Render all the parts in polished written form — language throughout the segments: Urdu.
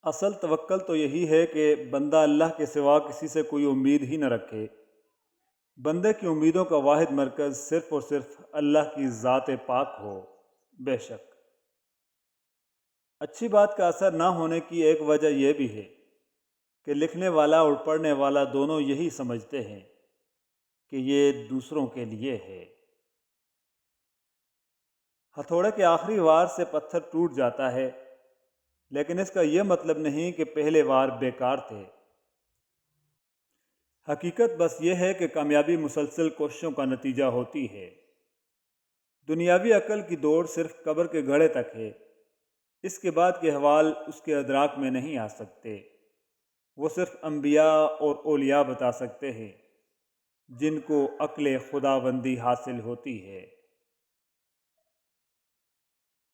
اصل توکل تو یہی ہے کہ بندہ اللہ کے سوا کسی سے کوئی امید ہی نہ رکھے۔ بندے کی امیدوں کا واحد مرکز صرف اور صرف اللہ کی ذات پاک ہو۔ بے شک اچھی بات کا اثر نہ ہونے کی ایک وجہ یہ بھی ہے کہ لکھنے والا اور پڑھنے والا دونوں یہی سمجھتے ہیں کہ یہ دوسروں کے لیے ہے۔ ہتھوڑے کے آخری وار سے پتھر ٹوٹ جاتا ہے، لیکن اس کا یہ مطلب نہیں کہ پہلے وار بیکار تھے۔ حقیقت بس یہ ہے کہ کامیابی مسلسل کوششوں کا نتیجہ ہوتی ہے۔ دنیاوی عقل کی دوڑ صرف قبر کے گڑھے تک ہے، اس کے بعد کے احوال اس کے ادراک میں نہیں آ سکتے۔ وہ صرف انبیاء اور اولیاء بتا سکتے ہیں جن کو عقل خداوندی حاصل ہوتی ہے۔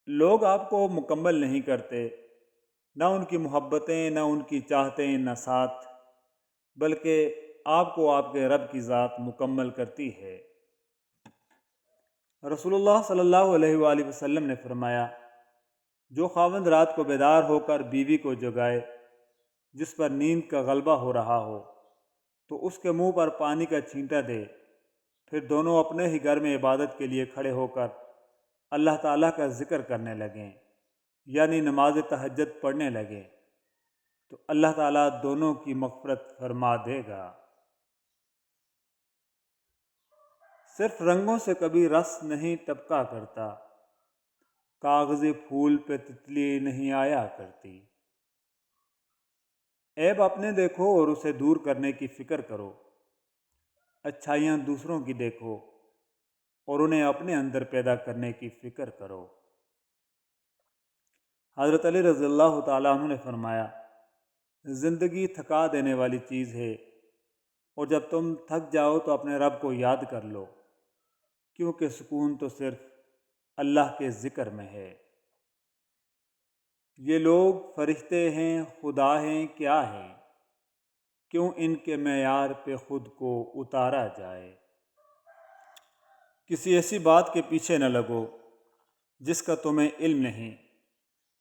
لوگ آپ کو مکمل نہیں کرتے، نہ ان کی محبتیں، نہ ان کی چاہتیں، نہ ساتھ، بلکہ آپ کو آپ کے رب کی ذات مکمل کرتی ہے۔ رسول اللہ صلی اللہ علیہ وآلہ وسلم نے فرمایا، جو خاوند رات کو بیدار ہو کر بیوی کو جگائے جس پر نیند کا غلبہ ہو رہا ہو تو اس کے منہ پر پانی کا چھینٹا دے، پھر دونوں اپنے ہی گھر میں عبادت کے لیے کھڑے ہو کر اللہ تعالیٰ کا ذکر کرنے لگیں، یعنی نماز تہجد پڑھنے لگے، تو اللہ تعالیٰ دونوں کی مغفرت فرما دے گا۔ صرف رنگوں سے کبھی رس نہیں ٹپکا کرتا، کاغذی پھول پہ تتلی نہیں آیا کرتی۔ عیب اپنے دیکھو اور اسے دور کرنے کی فکر کرو، اچھائیاں دوسروں کی دیکھو اور انہیں اپنے اندر پیدا کرنے کی فکر کرو۔ حضرت علی رضی اللہ تعالیٰ عنہ نے فرمایا، زندگی تھکا دینے والی چیز ہے، اور جب تم تھک جاؤ تو اپنے رب کو یاد کر لو، کیونکہ سکون تو صرف اللہ کے ذکر میں ہے۔ یہ لوگ فرشتے ہیں، خدا ہیں، کیا ہیں؟ کیوں ان کے معیار پہ خود کو اتارا جائے؟ کسی ایسی بات کے پیچھے نہ لگو جس کا تمہیں علم نہیں،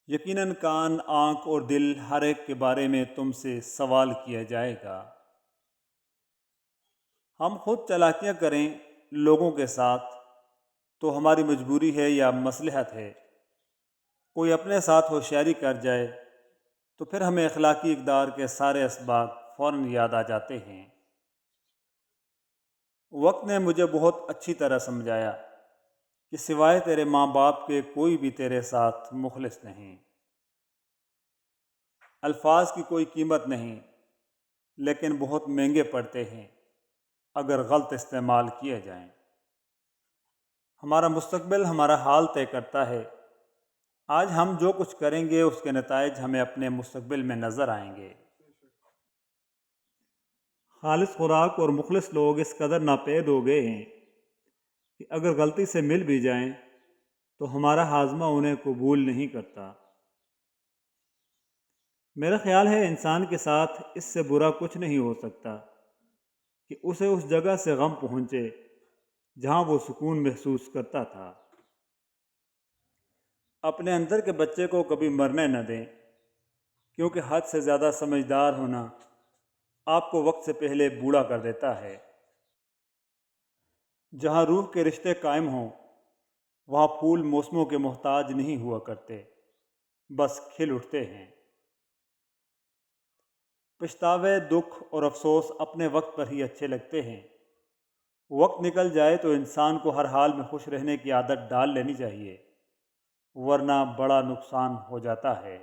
یقیناً کان، آنکھ اور دل ہر ایک کے بارے میں تم سے سوال کیا جائے گا۔ ہم خود چالاکیاں کریں لوگوں کے ساتھ تو ہماری مجبوری ہے یا مصلحت ہے؟ کوئی اپنے ساتھ ہوشیاری کر جائے تو پھر ہمیں اخلاقی اقدار کے سارے اسباق فوراً یاد آ جاتے ہیں۔ وقت نے مجھے بہت اچھی طرح سمجھایا کہ سوائے تیرے ماں باپ کے کوئی بھی تیرے ساتھ مخلص نہیں۔ الفاظ کی کوئی قیمت نہیں، لیکن بہت مہنگے پڑتے ہیں اگر غلط استعمال کیے جائیں۔ ہمارا مستقبل ہمارا حال طے کرتا ہے۔ آج ہم جو کچھ کریں گے اس کے نتائج ہمیں اپنے مستقبل میں نظر آئیں گے۔ خالص خوراک اور مخلص لوگ اس قدر ناپید ہو گئے ہیں کہ اگر غلطی سے مل بھی جائیں تو ہمارا ہاضمہ انہیں قبول نہیں کرتا۔ میرا خیال ہے انسان کے ساتھ اس سے برا کچھ نہیں ہو سکتا کہ اسے اس جگہ سے غم پہنچے جہاں وہ سکون محسوس کرتا تھا۔ اپنے اندر کے بچے کو کبھی مرنے نہ دیں، کیونکہ حد سے زیادہ سمجھدار ہونا آپ کو وقت سے پہلے بوڑھا کر دیتا ہے۔ جہاں روح کے رشتے قائم ہوں وہاں پھول موسموں کے محتاج نہیں ہوا کرتے، بس کھل اٹھتے ہیں۔ پچھتاوے، دکھ اور افسوس اپنے وقت پر ہی اچھے لگتے ہیں۔ وقت نکل جائے تو انسان کو ہر حال میں خوش رہنے کی عادت ڈال لینی چاہیے، ورنہ بڑا نقصان ہو جاتا ہے۔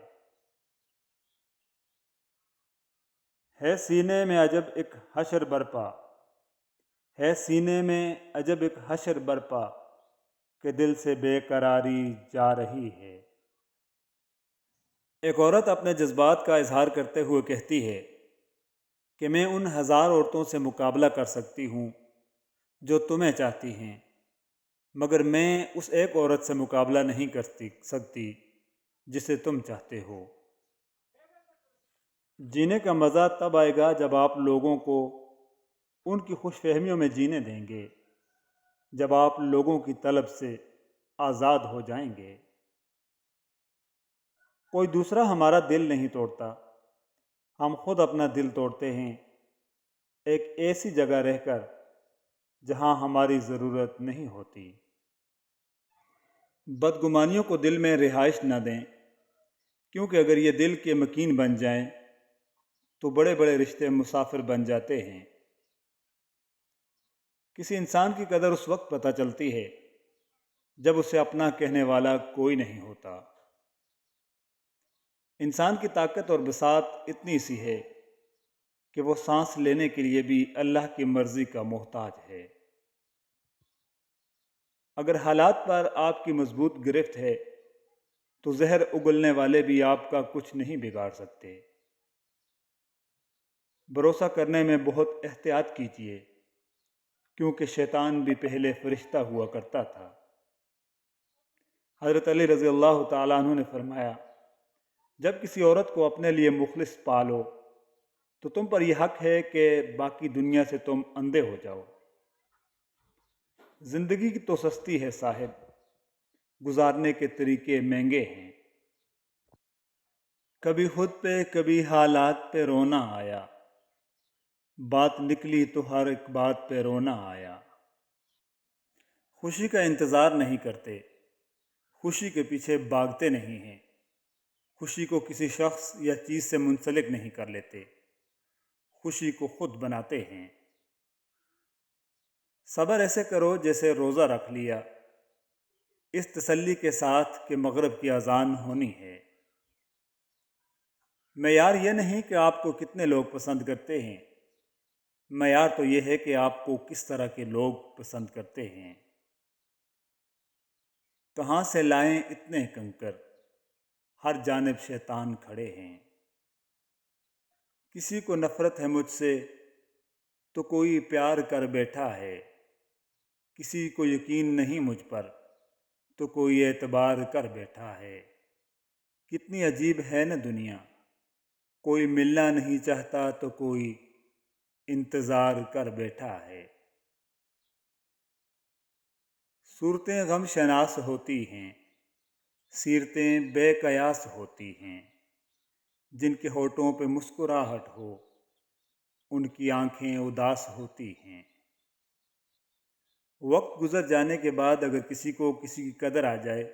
سینے میں عجب ایک حشر برپا، ہے سینے میں عجب ایک حشر برپا کہ دل سے بے قراری جا رہی ہے۔ ایک عورت اپنے جذبات کا اظہار کرتے ہوئے کہتی ہے کہ میں ان ہزار عورتوں سے مقابلہ کر سکتی ہوں جو تمہیں چاہتی ہیں، مگر میں اس ایک عورت سے مقابلہ نہیں کر سکتی جسے تم چاہتے ہو۔ جینے کا مزہ تب آئے گا جب آپ لوگوں کو ان کی خوش فہمیوں میں جینے دیں گے، جب آپ لوگوں کی طلب سے آزاد ہو جائیں گے۔ کوئی دوسرا ہمارا دل نہیں توڑتا، ہم خود اپنا دل توڑتے ہیں، ایک ایسی جگہ رہ کر جہاں ہماری ضرورت نہیں ہوتی۔ بدگمانیوں کو دل میں رہائش نہ دیں، کیونکہ اگر یہ دل کے مکین بن جائیں تو بڑے بڑے رشتے مسافر بن جاتے ہیں۔ کسی انسان کی قدر اس وقت پتہ چلتی ہے جب اسے اپنا کہنے والا کوئی نہیں ہوتا۔ انسان کی طاقت اور بساط اتنی سی ہے کہ وہ سانس لینے کے لیے بھی اللہ کی مرضی کا محتاج ہے۔ اگر حالات پر آپ کی مضبوط گرفت ہے تو زہر اگلنے والے بھی آپ کا کچھ نہیں بگاڑ سکتے۔ بھروسہ کرنے میں بہت احتیاط کیجیے، کیونکہ شیطان بھی پہلے فرشتہ ہوا کرتا تھا۔ حضرت علی رضی اللہ تعالیٰ عنہ نے فرمایا، جب کسی عورت کو اپنے لیے مخلص پالو تو تم پر یہ حق ہے کہ باقی دنیا سے تم اندھے ہو جاؤ۔ زندگی کی تو سستی ہے صاحب، گزارنے کے طریقے مہنگے ہیں۔ کبھی خود پہ کبھی حالات پہ رونا آیا، بات نکلی تو ہر ایک بات پہ رونا آیا۔ خوشی کا انتظار نہیں کرتے، خوشی کے پیچھے بھاگتے نہیں ہیں، خوشی کو کسی شخص یا چیز سے منسلک نہیں کر لیتے، خوشی کو خود بناتے ہیں۔ صبر ایسے کرو جیسے روزہ رکھ لیا، اس تسلی کے ساتھ کہ مغرب کی اذان ہونی ہے۔ معیار یہ نہیں کہ آپ کو کتنے لوگ پسند کرتے ہیں، معیار تو یہ ہے کہ آپ کو کس طرح کے لوگ پسند کرتے ہیں۔ کہاں سے لائیں اتنے کنکر، ہر جانب شیطان کھڑے ہیں۔ کسی کو نفرت ہے مجھ سے تو کوئی پیار کر بیٹھا ہے، کسی کو یقین نہیں مجھ پر تو کوئی اعتبار کر بیٹھا ہے۔ کتنی عجیب ہے نا دنیا، کوئی ملنا نہیں چاہتا تو کوئی انتظار کر بیٹھا ہے۔ صورتیں غم شناس ہوتی ہیں، سیرتیں بے قیاس ہوتی ہیں، جن کے ہونٹوں پہ مسکراہٹ ہو ان کی آنکھیں اداس ہوتی ہیں۔ وقت گزر جانے کے بعد اگر کسی کو کسی کی قدر آ جائے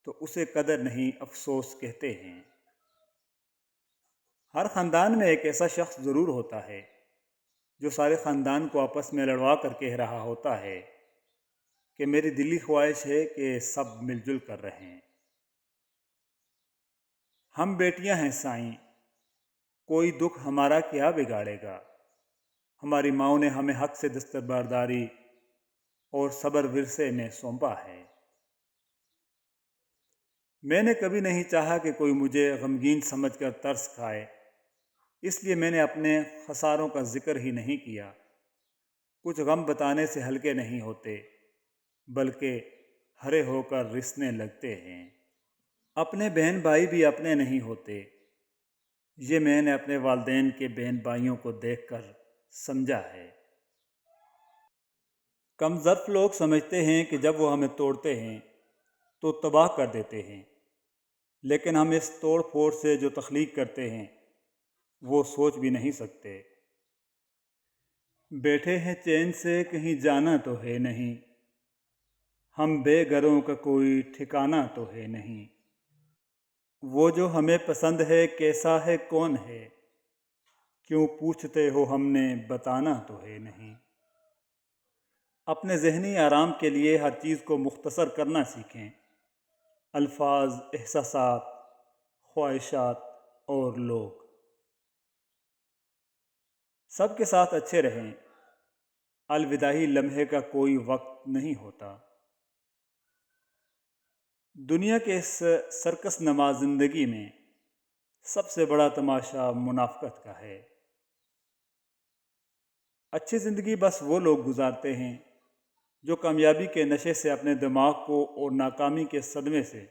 تو اسے قدر نہیں افسوس کہتے ہیں۔ ہر خاندان میں ایک ایسا شخص ضرور ہوتا ہے جو سارے خاندان کو آپس میں لڑوا کر کہہ رہا ہوتا ہے کہ میری دلی خواہش ہے کہ سب مل جل کر رہیں۔ ہم بیٹیاں ہیں سائیں، کوئی دکھ ہمارا کیا بگاڑے گا، ہماری ماؤں نے ہمیں حق سے دستبرداری اور صبر ورثے میں سونپا ہے۔ میں نے کبھی نہیں چاہا کہ کوئی مجھے غمگین سمجھ کر ترس کھائے، اس لیے میں نے اپنے خساروں کا ذکر ہی نہیں کیا۔ کچھ غم بتانے سے ہلکے نہیں ہوتے بلکہ ہرے ہو کر رسنے لگتے ہیں۔ اپنے بہن بھائی بھی اپنے نہیں ہوتے، یہ میں نے اپنے والدین کے بہن بھائیوں کو دیکھ کر سمجھا ہے۔ کم ظرف لوگ سمجھتے ہیں کہ جب وہ ہمیں توڑتے ہیں تو تباہ کر دیتے ہیں، لیکن ہم اس توڑ پھوڑ سے جو تخلیق کرتے ہیں وہ سوچ بھی نہیں سکتے۔ بیٹھے ہیں چین سے کہیں جانا تو ہے نہیں، ہم بے گھروں کا کوئی ٹھکانہ تو ہے نہیں۔ وہ جو ہمیں پسند ہے کیسا ہے کون ہے، کیوں پوچھتے ہو ہم نے بتانا تو ہے نہیں۔ اپنے ذہنی آرام کے لیے ہر چیز کو مختصر کرنا سیکھیں، الفاظ، احساسات، خواہشات اور لوگ۔ سب کے ساتھ اچھے رہیں، الوداعی لمحے کا کوئی وقت نہیں ہوتا۔ دنیا کے اس سرکس نما زندگی میں سب سے بڑا تماشا منافقت کا ہے۔ اچھی زندگی بس وہ لوگ گزارتے ہیں جو کامیابی کے نشے سے اپنے دماغ کو اور ناکامی کے صدمے سے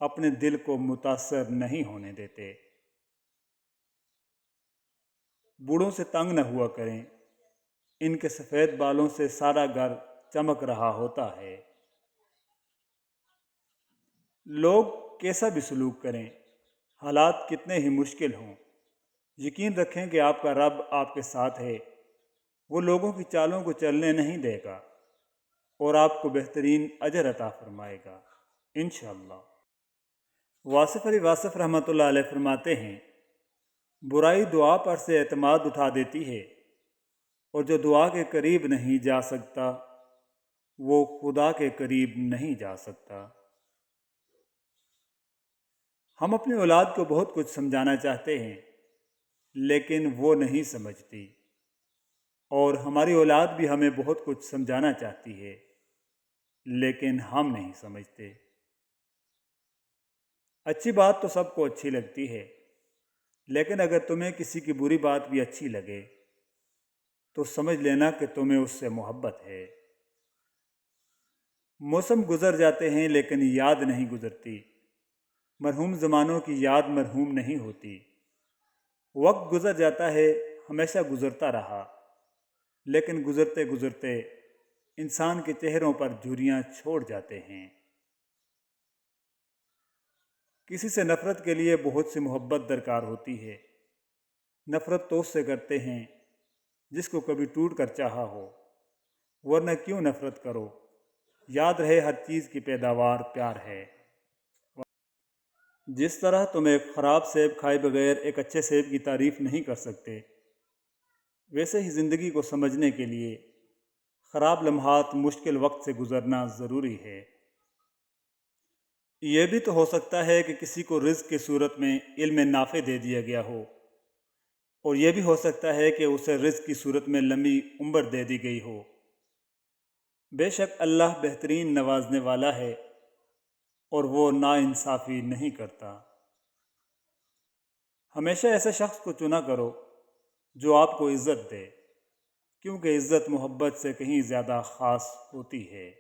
اپنے دل کو متاثر نہیں ہونے دیتے۔ بوڑھوں سے تنگ نہ ہوا کریں، ان کے سفید بالوں سے سارا گھر چمک رہا ہوتا ہے۔ لوگ کیسا بھی سلوک کریں، حالات کتنے ہی مشکل ہوں، یقین رکھیں کہ آپ کا رب آپ کے ساتھ ہے۔ وہ لوگوں کی چالوں کو چلنے نہیں دے گا اور آپ کو بہترین اجر عطا فرمائے گا انشاءاللہ۔ واصف علی واصف رحمۃ اللہ علیہ فرماتے ہیں، برائی دعا پر سے اعتماد اٹھا دیتی ہے، اور جو دعا کے قریب نہیں جا سکتا وہ خدا کے قریب نہیں جا سکتا۔ ہم اپنی اولاد کو بہت کچھ سمجھانا چاہتے ہیں لیکن وہ نہیں سمجھتی، اور ہماری اولاد بھی ہمیں بہت کچھ سمجھانا چاہتی ہے لیکن ہم نہیں سمجھتے۔ اچھی بات تو سب کو اچھی لگتی ہے، لیکن اگر تمہیں کسی کی بری بات بھی اچھی لگے تو سمجھ لینا کہ تمہیں اس سے محبت ہے۔ موسم گزر جاتے ہیں لیکن یاد نہیں گزرتی، مرحوم زمانوں کی یاد مرحوم نہیں ہوتی۔ وقت گزر جاتا ہے، ہمیشہ گزرتا رہا، لیکن گزرتے گزرتے انسان کے چہروں پر جھریاں چھوڑ جاتے ہیں۔ کسی سے نفرت کے لیے بہت سی محبت درکار ہوتی ہے۔ نفرت تو اس سے کرتے ہیں جس کو کبھی ٹوٹ کر چاہا ہو، ورنہ کیوں نفرت کرو۔ یاد رہے ہر چیز کی پیداوار پیار ہے۔ جس طرح تم ایک خراب سیب کھائے بغیر ایک اچھے سیب کی تعریف نہیں کر سکتے، ویسے ہی زندگی کو سمجھنے کے لیے خراب لمحات، مشکل وقت سے گزرنا ضروری ہے۔ یہ بھی تو ہو سکتا ہے کہ کسی کو رزق کی صورت میں علم نافع دے دیا گیا ہو، اور یہ بھی ہو سکتا ہے کہ اسے رزق کی صورت میں لمبی عمر دے دی گئی ہو۔ بے شک اللہ بہترین نوازنے والا ہے اور وہ ناانصافی نہیں کرتا۔ ہمیشہ ایسے شخص کو چنا کرو جو آپ کو عزت دے، کیونکہ عزت محبت سے کہیں زیادہ خاص ہوتی ہے۔